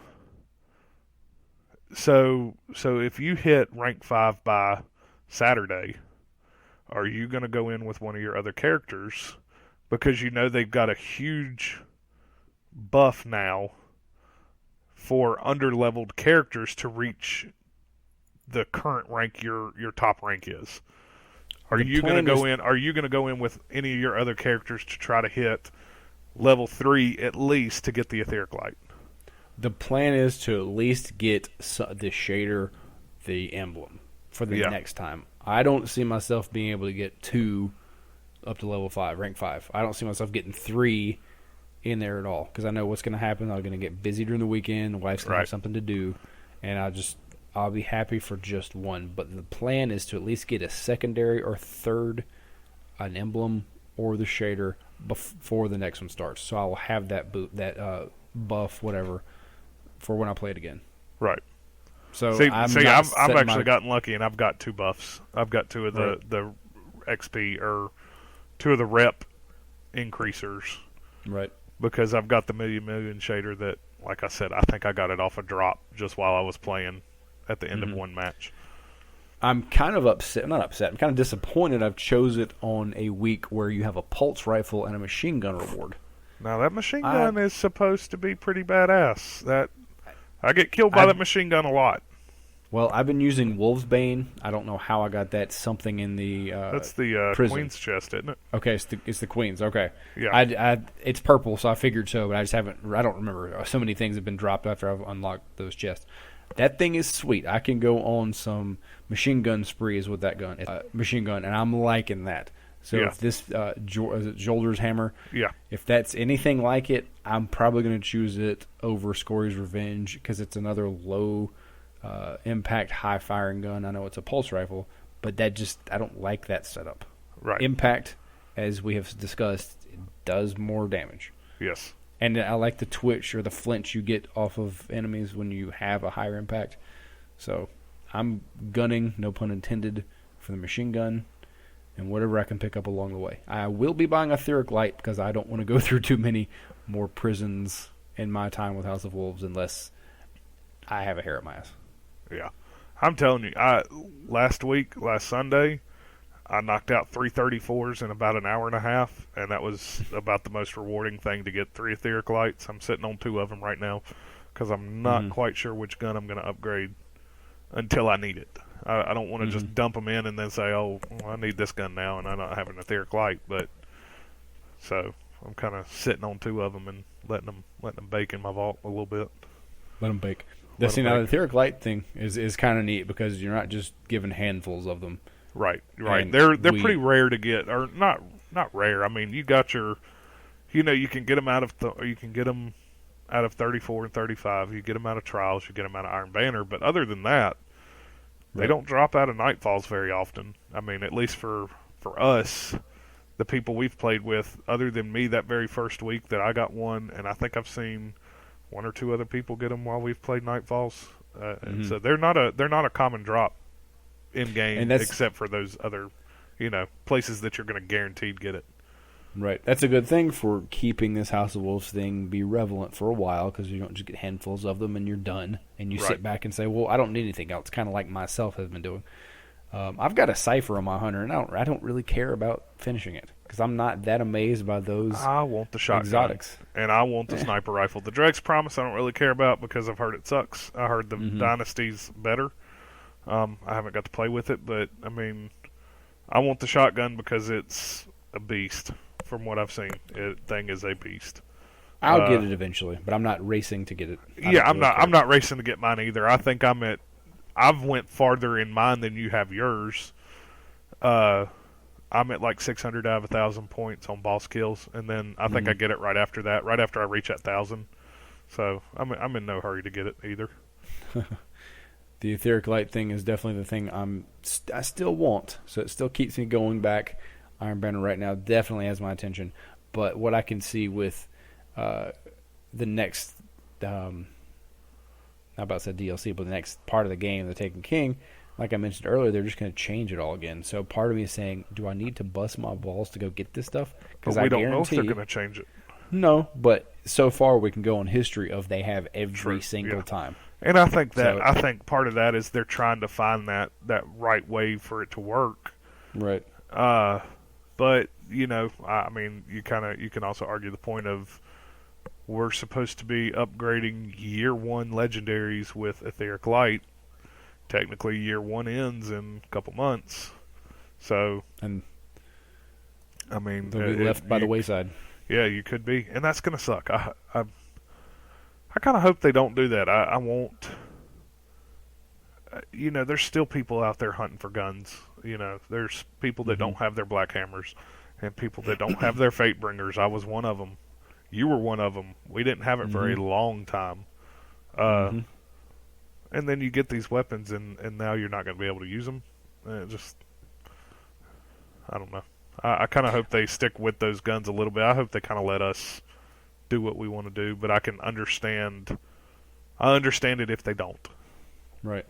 So if you hit rank 5 by Saturday, are you going to go in with one of your other characters because they've got a huge buff now for underleveled characters to reach the current rank your top rank is? Are you going to go in? Are you going to go in with any of your other characters to try to hit level 3 at least to get the etheric light? The plan is to at least get the shader, the emblem, for the next time. I don't see myself being able to get 2 up to level 5, rank 5. I don't see myself getting 3 in there at all because I know what's going to happen. I'm going to get busy during the weekend. The wife's going to have something to do, and I'll be happy for just 1. But the plan is to at least get a secondary or third, an emblem or the shader before the next one starts. So I will have that buff, whatever, for when I play it again. Right. So I've actually gotten lucky, and I've got 2 buffs. I've got 2 of the XP or 2 of the rep increasers. Right. Because I've got the million shader that, like I said, I think I got it off a drop just while I was playing at the end of one match. I'm kind of upset. Not upset. I'm kind of disappointed I've chose it on a week where you have a pulse rifle and a machine gun reward. Now, that machine gun is supposed to be pretty badass. I get killed by that machine gun a lot. Well, I've been using Wolf's Bane. I don't know how I got that. Something in the that's the Queen's chest, isn't it? Okay, it's the Queen's. Okay, yeah. It's purple, so I figured so, but I just haven't. I don't remember. So many things have been dropped after I've unlocked those chests. That thing is sweet. I can go on some machine gun sprees with that gun, machine gun, and I'm liking that. So if this Jolder's hammer, if that's anything like it, I'm probably going to choose it over Scori's Revenge because it's another low impact, high firing gun. I know it's a pulse rifle, but I don't like that setup. Right. Impact, as we have discussed, it does more damage. Yes. And I like the twitch or the flinch you get off of enemies when you have a higher impact. So I'm gunning, no pun intended, for the machine gun and whatever I can pick up along the way. I will be buying a etheric light because I don't want to go through too many more prisons in my time with House of Wolves unless I have a hair at my ass. Yeah. I'm telling you, last Sunday, I knocked out 3 34s in about an hour and a half, and that was about the most rewarding thing to get 3 etheric lights. I'm sitting on 2 of them right now because I'm not quite sure which gun I'm going to upgrade until I need it. I don't want to just dump them in and then say, oh, well, I need this gun now, and I don't have an etheric light. But so I'm kind of sitting on 2 of them and letting them bake in my vault a little bit. Let them bake. Now the etheric light thing is kind of neat because you're not just given handfuls of them. Right. And they're pretty rare to get, or not rare. I mean, you got your, you can get them out of 34 and 35. You get them out of trials. You get them out of Iron Banner. But other than that, They don't drop out of Nightfalls very often. I mean, at least for us, the people we've played with, other than me that very first week that I got one, and I think I've seen one or two other people get them while we've played Nightfalls. And so they're not a common drop in game, except for those other, places that you're going to guaranteed get it. Right. That's a good thing for keeping this House of Wolves thing be relevant for a while, because you don't just get handfuls of them and you're done. And you sit back and say, well, I don't need anything else, kind of like myself has been doing. I've got a Cypher on my Hunter, and I don't really care about finishing it, because I'm not that amazed by those I want the shotgun, exotics. And I want the sniper rifle. The Dreg's Promise I don't really care about, because I've heard it sucks. I heard the Dynasty's better. I haven't got to play with it, but, I mean, I want the shotgun because it's a beast. From what I've seen, thing is a beast. I'll get it eventually, but I'm not racing to get it. I'm not racing to get mine either. I think I've went farther in mine than you have yours. I'm at like 600 out of 1,000 points on boss kills, and then I think I get it right after that, right after I reach that 1,000. So I'm in no hurry to get it either. The etheric light thing is definitely the thing I still want, so it still keeps me going back. Iron Banner right now definitely has my attention, but what I can see with the next, not about to say DLC, but the next part of the game, the Taken King, like I mentioned earlier, they're just going to change it all again. So part of me is saying, do I need to bust my balls to go get this stuff? Because we don't know if they're going to change it. No, but so far we can go on history of they have every single time. And I think part of that is they're trying to find that right way for it to work. Right. But, I mean, you can also argue the point of we're supposed to be upgrading year one legendaries with Etheric Light. Technically, year one ends in a couple months. So, and I mean, they'll be left by the wayside. Yeah, you could be. And that's going to suck. I kind of hope they don't do that. I won't. There's still people out there hunting for guns. There's people that don't have their Black Hammers, and people that don't have their Fate Bringers. I was one of them. You were one of them. We didn't have it for a long time. And then you get these weapons, and now you're not going to be able to use them. I don't know. I kind of hope they stick with those guns a little bit. I hope they kind of let us do what we want to do, but I can understand. I understand it if they don't. Right.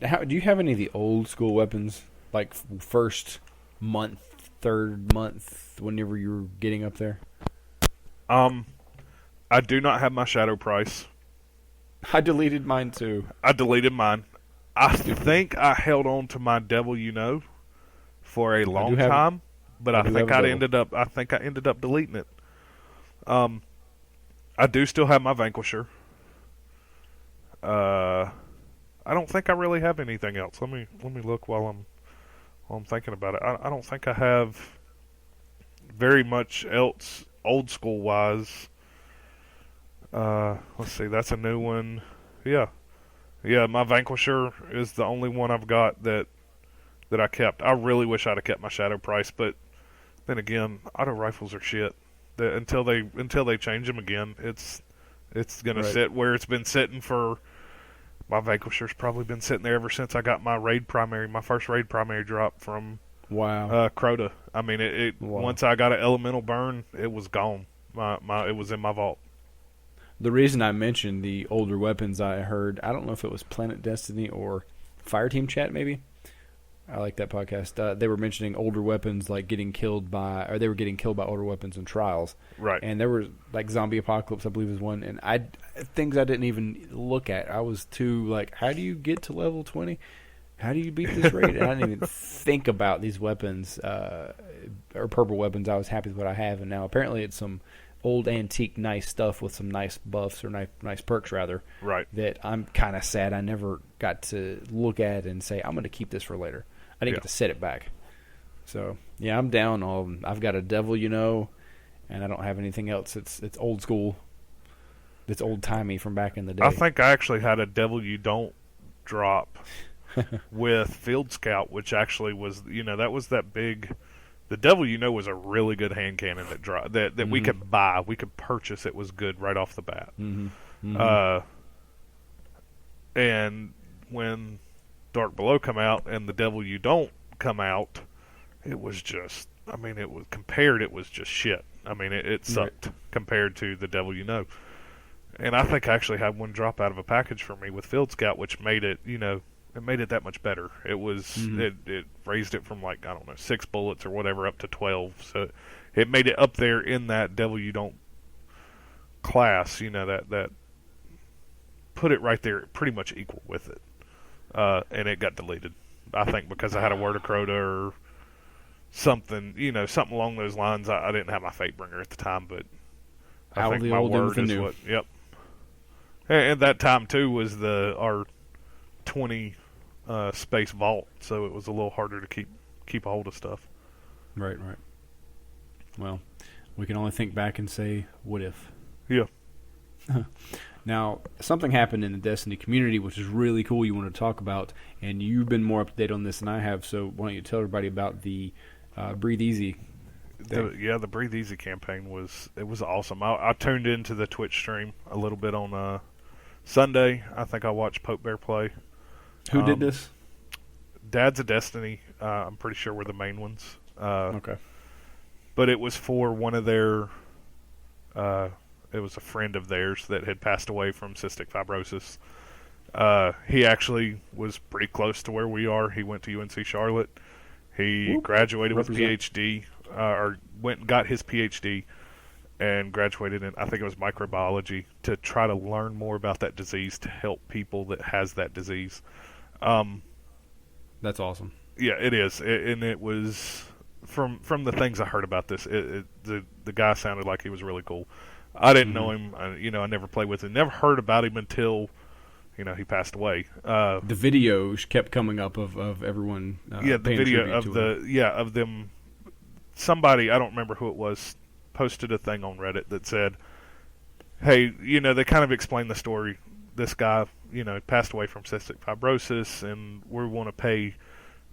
Do you have any of the old school weapons, like first month, third month, whenever you were getting up there? I do not have my Shadow Price. I deleted mine too. I deleted mine. I think I held on to my Devil for a long time, but I think I ended up deleting it. I do still have my Vanquisher. I don't think I really have anything else. Let me look while I'm thinking about it. I don't think I have very much else old school wise. Let's see, that's a new one. Yeah, my Vanquisher is the only one I've got that I kept. I really wish I'd have kept my Shadow Price, but then again, auto rifles are shit. Until they change them again, it's gonna sit where it's been sitting for. My Vanquisher's probably been sitting there ever since I got my first raid primary drop from Crota. I mean, once I got an elemental burn, it was gone. It was in my vault. The reason I mentioned the older weapons I heard, I don't know if it was Planet Destiny or Fireteam Chat maybe. I like that podcast. They were mentioning older weapons like they were getting killed by older weapons in Trials. Right. And there was like Zombie Apocalypse, I believe, is one. And things I didn't even look at. I was too like, how do you get to level 20? How do you beat this raid? And I didn't even think about these weapons or purple weapons. I was happy with what I have, and now apparently it's some old antique nice stuff with some nice buffs or nice perks rather. Right. That I'm kind of sad I never got to look at and say I'm going to keep this for later. I didn't get to set it back. So, yeah, I'm down on. I've got a Devil, and I don't have anything else. It's old school. It's old-timey from back in the day. I think I actually had a Devil You Don't drop with Field Scout, which actually was, that was that big. The Devil was a really good hand cannon that we could buy. We could purchase. It was good right off the bat. Mm-hmm. Mm-hmm. And when Dark Below come out and the Devil You Don't come out, it was just, I mean, it was just shit. I mean, it sucked compared to the Devil You Know. And I think I actually had one drop out of a package for me with Field Scout, which made it, it made it that much better. It was, it raised it from like, I don't know, 6 bullets or whatever up to 12. So it made it up there in that Devil You Don't class, that put it right there pretty much equal with it. And it got deleted. I think because I had a Word of Crota or something, something along those lines. I didn't have my Fatebringer at the time, but I think my Word is what. Yep. And that time too was our 20 space vault, so it was a little harder to keep a hold of stuff. Right. Well, we can only think back and say, what if? Yeah. Now, something happened in the Destiny community, which is really cool. You want to talk about, and you've been more up to date on this than I have. So why don't you tell everybody about the Breathe Easy? The Breathe Easy campaign was awesome. I tuned into the Twitch stream a little bit on Sunday. I think I watched Pope Bear play. Who did this? Dad's a Destiny. I'm pretty sure we're the main ones. Okay. But it was for one of their. It was a friend of theirs that had passed away from cystic fibrosis. He actually was pretty close to where we are. He went to UNC Charlotte. He graduated with PhD, or went and got his PhD, and graduated in, I think it was microbiology, to try to learn more about that disease to help people that has that disease. That's awesome. Yeah, it is, and it was from the things I heard about this. The guy sounded like he was really cool. I didn't know him. I never played with him. Never heard about him until, he passed away. The videos kept coming up of everyone. The video of them. Somebody, I don't remember who it was, posted a thing on Reddit that said, "Hey, they kind of explained the story. This guy, passed away from cystic fibrosis, and we want to pay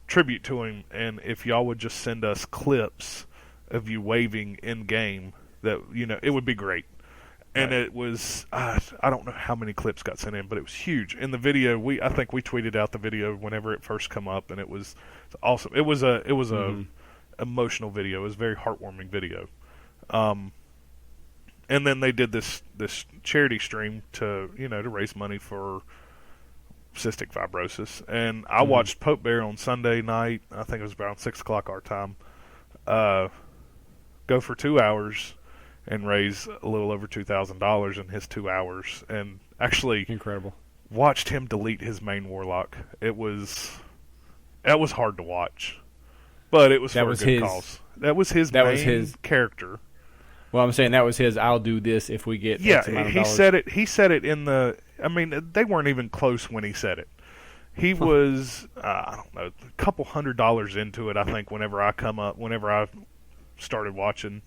tribute to him. And if y'all would just send us clips of you waving in game, that it would be great." And it was, I don't know how many clips got sent in, but it was huge. In the video, I think we tweeted out the video whenever it first come up, and it was awesome. It was a emotional video. It was a very heartwarming video. And then they did this charity stream to raise money for cystic fibrosis. And I watched Pope Bear on Sunday night. I think it was around 6 o'clock our time. Go for 2 hours and raise a little over $2,000 in his 2 hours, and actually incredible. Watched him delete his main warlock. That was hard to watch, but it was for a good cause. That was his main character. Well, I'm saying that was his. I'll do this if we get X amount of dollars. He said it in the. I mean, they weren't even close when he said it. He was I don't know, a couple $100 into it. I think whenever I started watching.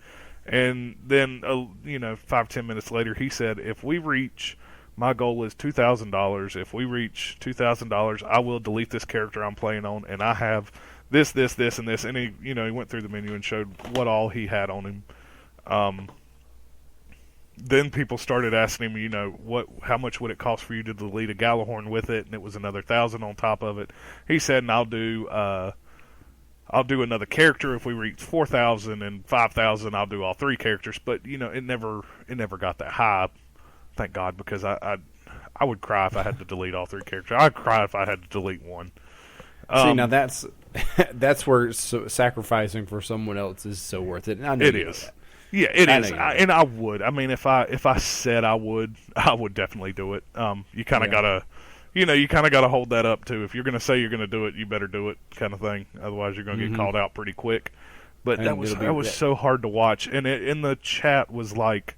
And then, 5-10 minutes later, he said, "If we reach, my goal is $2,000. If we reach $2,000, I will delete this character I'm playing on, and I have this, and this." And he went through the menu and showed what all he had on him. Then people started asking him, how much would it cost for you to delete a Galahorn with it? And it was another $1,000 on top of it. He said, "And I'll do another character if we reach 4,000 and 5,000. I'll do all 3 characters." But it never got that high. Thank God, because I would cry if I had to delete all 3 characters. I'd cry if I had to delete one. See, now that's where sacrificing for someone else is so worth it. And I know it is. That. Yeah, it is. And I would. I mean, if I said I would definitely do it. You kind of gotta. You kind of got to hold that up, too. If you're going to say you're going to do it, you better do it, kind of thing. Otherwise, you're going to get called out pretty quick. But that was so hard to watch. And in the chat was like,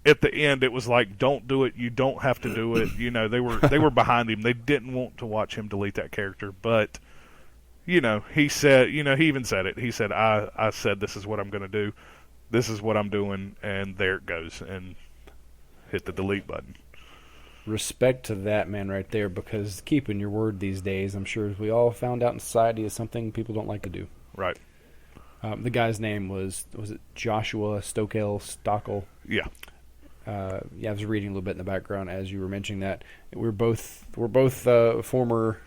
at the end, it was like, "Don't do it. You don't have to do it." They were behind him. They didn't want to watch him delete that character. But, he said, he even said it. He said, I said this is what I'm going to do. This is what I'm doing. And there it goes. And hit the delete button. Respect to that man right there, because keeping your word these days, I'm sure, as we all found out in society, is something people don't like to do. Right. The guy's name was it Joshua Stockel? Yeah. I was reading a little bit in the background as you were mentioning that. We're both former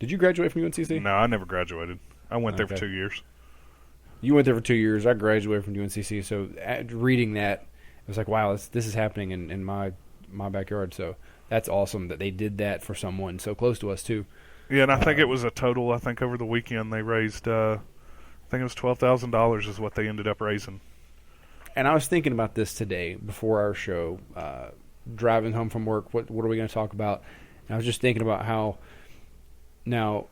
Did you graduate from UNCC? No, I never graduated. I went there for 2 years. You went there for 2 years. I graduated from UNCC. So reading that, it was like, wow, this is happening in my backyard. So that's awesome that they did that for someone so close to us too. Yeah, and I think it was a total. I think over the weekend they raised. I think it was $12,000 is what they ended up raising. And I was thinking about this today before our show, driving home from work. What are we going to talk about? And I was just thinking about how now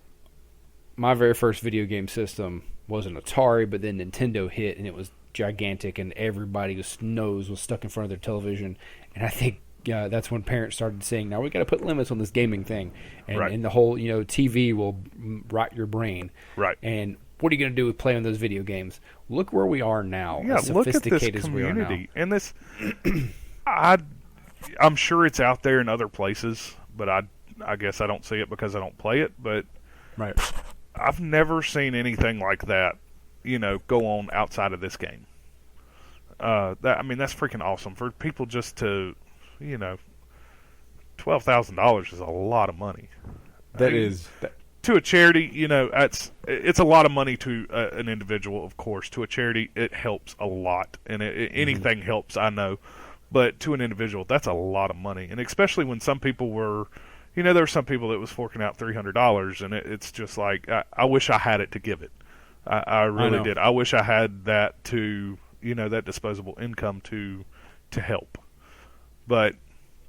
my very first video game system was an Atari, but then Nintendo hit and it was gigantic, and everybody's nose was stuck in front of their television. And I think that's when parents started saying, now we got to put limits on this gaming thing. And, and the whole, TV will rot your brain. Right. And what are you going to do with playing those video games? Look where we are now. Yeah, as look at this community. As we are now. And this, I'm sure it's out there in other places, but I guess I don't see it because I don't play it. But right. I've never seen anything like that, go on outside of this game. That's freaking awesome for people just to, $12,000 is a lot of money. To a charity, it's a lot of money to an individual, of course. To a charity, it helps a lot, and anything helps, I know. But to an individual, that's a lot of money, and especially when some people were, there were some people that was forking out $300, and it's just like I wish I had it to give it. I really did. I wish I had that to, that disposable income to help. But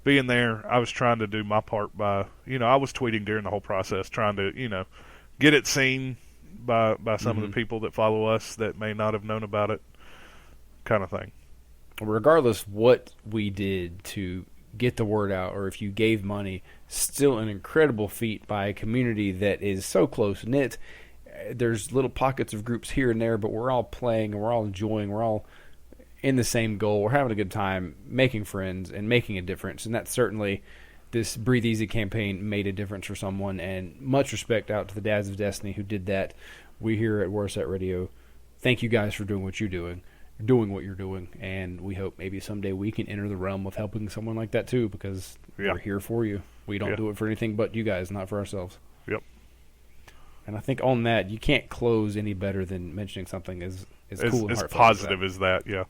being there, I was trying to do my part by, I was tweeting during the whole process, trying to, get it seen by some of the people that follow us that may not have known about it, kind of thing. Regardless what we did to get the word out, or if you gave money, still an incredible feat by a community that is so close-knit. There's little pockets of groups here and there, but we're all playing and we're all enjoying. We're all in the same goal. We're having a good time, making friends and making a difference. And that's certainly, this Breathe Easy campaign made a difference for someone. And much respect out to the Dads of Destiny who did that. We here at Warsat Radio, thank you guys for doing what you're doing. And we hope maybe someday we can enter the realm of helping someone like that too, because we're here for you. We don't do it for anything but you guys, not for ourselves. Yep. And I think on that, you can't close any better than mentioning something as cool and as heartfelt positive as that. Yeah.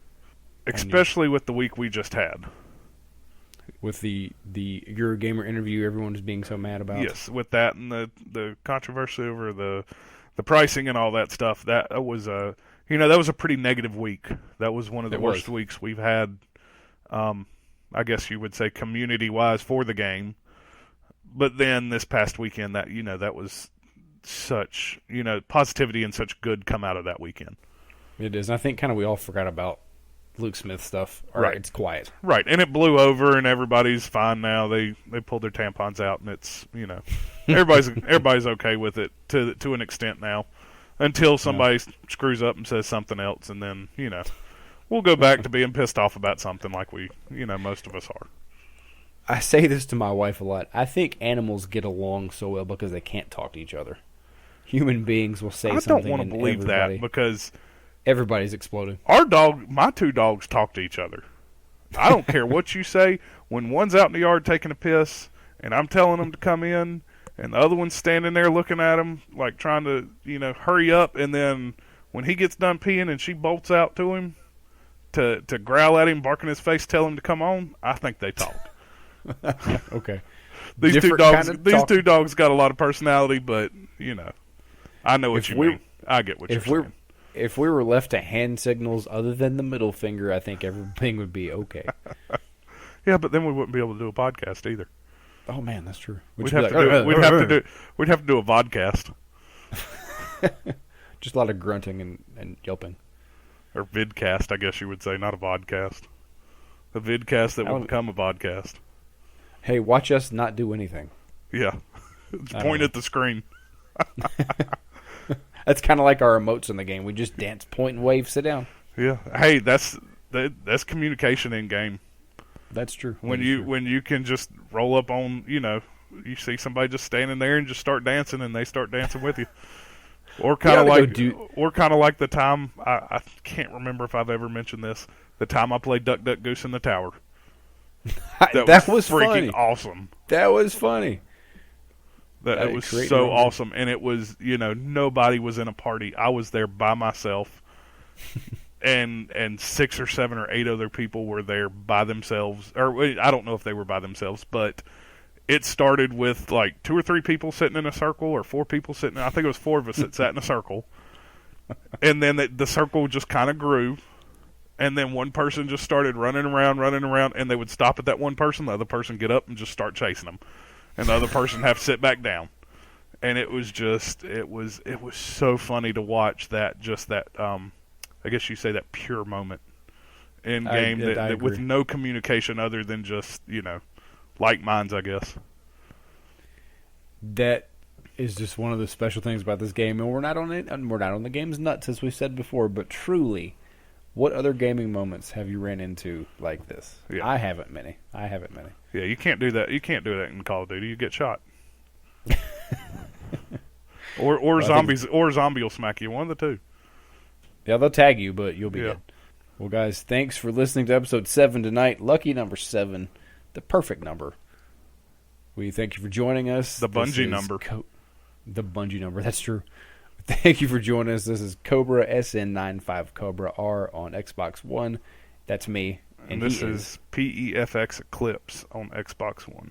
Especially with the week we just had. With the Eurogamer interview everyone was being so mad about. Yes, with that and the controversy over the pricing and all that stuff, that was a pretty negative week. That was one of the worst weeks we've had, I guess you would say, community-wise for the game. But then this past weekend, that was such, positivity and such good come out of that weekend. It is. And I think kind of we all forgot about Luke Smith stuff. Right. It's quiet. Right. And it blew over and everybody's fine now. They pulled their tampons out and it's, everybody's okay with it to an extent now. Until somebody screws up and says something else, and then, we'll go back to being pissed off about something like we, most of us are. I say this to my wife a lot. I think animals get along so well because they can't talk to each other. Human beings will say something. I don't want to believe that because everybody's exploding. My two dogs talk to each other. I don't care what you say. When one's out in the yard taking a piss, and I'm telling them to come in, and the other one's standing there looking at him, like trying to, hurry up. And then when he gets done peeing and she bolts out to him to growl at him, bark in his face, tell him to come on, I think they talk. Okay. These two dogs got a lot of personality, but, I know what you mean. I get what you're saying. If we were left to hand signals other than the middle finger, I think everything would be okay. Yeah, but then we wouldn't be able to do a podcast either. Oh man, that's true. We'd have to do a vodcast. Just a lot of grunting and yelping. Or vidcast, I guess you would say, not a vodcast. A vidcast that will become a vodcast. Hey, watch us not do anything. Yeah. Point at the screen. That's kind of like our emotes in the game. We just dance, point, and wave, sit down. Yeah. Hey, that's communication in game. That's true. When you can just roll up on, you see somebody just standing there and just start dancing, and they start dancing with you. Or kind of like the time I can't remember if I've ever mentioned this. The time I played Duck Duck Goose in the Tower. That was freaking funny. Awesome. That was funny. It was so awesome, and it was, nobody was in a party. I was there by myself, and 6 or 7 or 8 other people were there by themselves. Or I don't know if they were by themselves, but it started with like 2 or 3 people sitting in a circle, or 4 people sitting. I think it was 4 of us that sat in a circle, and then the circle just kind of grew. And then one person just started running around, and they would stop at that one person. The other person get up and just start chasing them, and the other person have to sit back down. And it was so funny to watch that. I guess you say that pure moment in game that with no communication other than just like minds, I guess. That is just one of the special things about this game, and we're not on it. And we're not on the game's nuts, as we said before, but truly. What other gaming moments have you ran into like this? Yeah. I haven't many. Yeah, you can't do that. You can't do that in Call of Duty. You get shot. or zombies. Or zombie will smack you. One of the two. Yeah, they'll tag you, but you'll be good. Well, guys, thanks for listening to episode 7 tonight. Lucky number 7, the perfect number. We thank you for joining us. The Bungie number. The Bungie number. That's true. Thank you for joining us. This is Cobra SN95 Cobra R on Xbox One. That's me. And this is PEFXEclipse on Xbox One.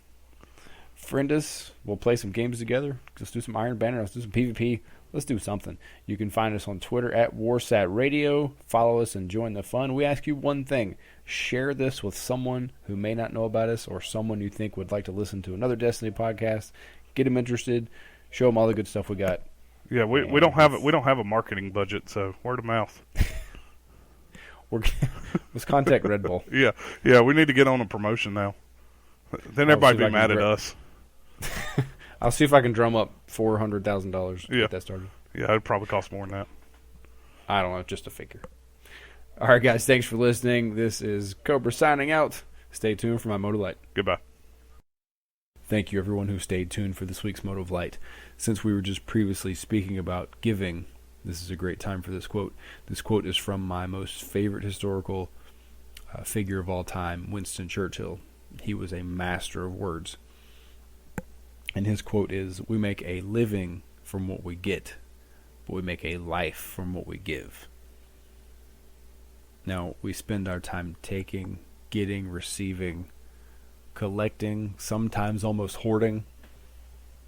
Friend us. We'll play some games together. Let's do some Iron Banner. Let's do some PvP. Let's do something. You can find us on Twitter at Warsat Radio. Follow us and join the fun. We ask you one thing. Share this with someone who may not know about us, or someone you think would like to listen to another Destiny podcast. Get them interested. Show them all the good stuff we got. Yeah, we don't have a marketing budget, so word of mouth. Let's contact Red Bull. Yeah, we need to get on a promotion now. Then everybody be mad at us. I'll see if I can drum up $400,000 to get that started. Yeah, it'd probably cost more than that. I don't know, just a figure. All right, guys, thanks for listening. This is Cobra signing out. Stay tuned for my Mode of Light. Goodbye. Thank you, everyone who stayed tuned for this week's Mode of Light. Since we were just previously speaking about giving, this is a great time for this quote. This quote is from my most favorite historical figure of all time, Winston Churchill. He was a master of words. And his quote is, "We make a living from what we get, but we make a life from what we give." Now, we spend our time taking, getting, receiving, collecting, sometimes almost hoarding,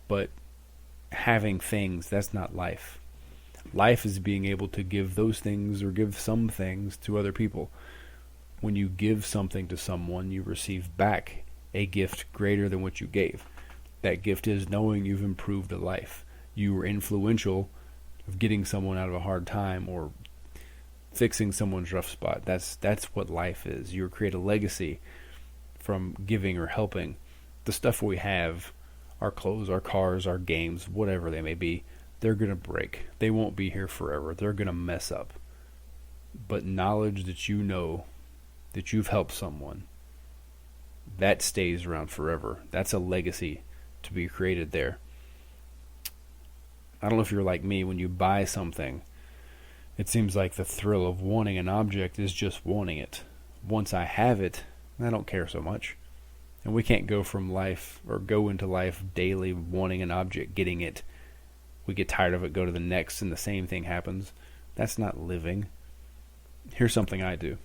but having things, that's not life. Life is being able to give those things or give some things to other people. When you give something to someone, you receive back a gift greater than what you gave. That gift is knowing you've improved a life. You were influential of getting someone out of a hard time or fixing someone's rough spot. That's what life is. You create a legacy from giving or helping. The stuff we have, our clothes, our cars, our games, whatever they may be, they're going to break. They won't be here forever. They're going to mess up. But knowledge that you know that you've helped someone, that stays around forever. That's a legacy to be created there. I don't know if you're like me. When you buy something, it seems like the thrill of wanting an object is just wanting it. Once I have it, I don't care so much. And we can't go from life or go into life daily wanting an object, getting it. We get tired of it, go to the next, and the same thing happens. That's not living. Here's something I do.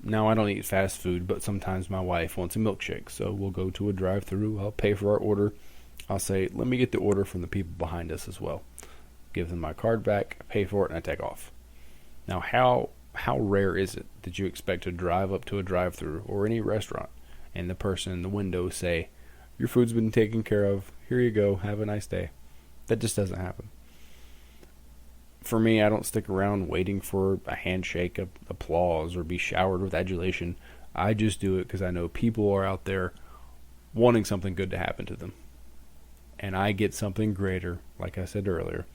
Now, I don't eat fast food, but sometimes my wife wants a milkshake, so we'll go to a drive-thru. I'll pay for our order. I'll say, let me get the order from the people behind us as well. Give them my card back, pay for it, and I take off. Now, how rare is it that you expect to drive up to a drive-thru or any restaurant and the person in the window say, your food's been taken care of, here you go, have a nice day? That just doesn't happen. For me, I don't stick around waiting for a handshake, applause, or be showered with adulation. I just do it because I know people are out there wanting something good to happen to them. And I get something greater, like I said earlier.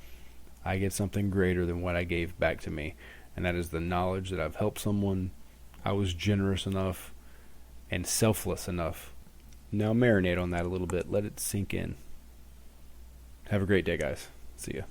I get something greater than what I gave back to me. And that is the knowledge that I've helped someone. I was generous enough and selfless enough. Now marinate on that a little bit. Let it sink in. Have a great day, guys. See ya.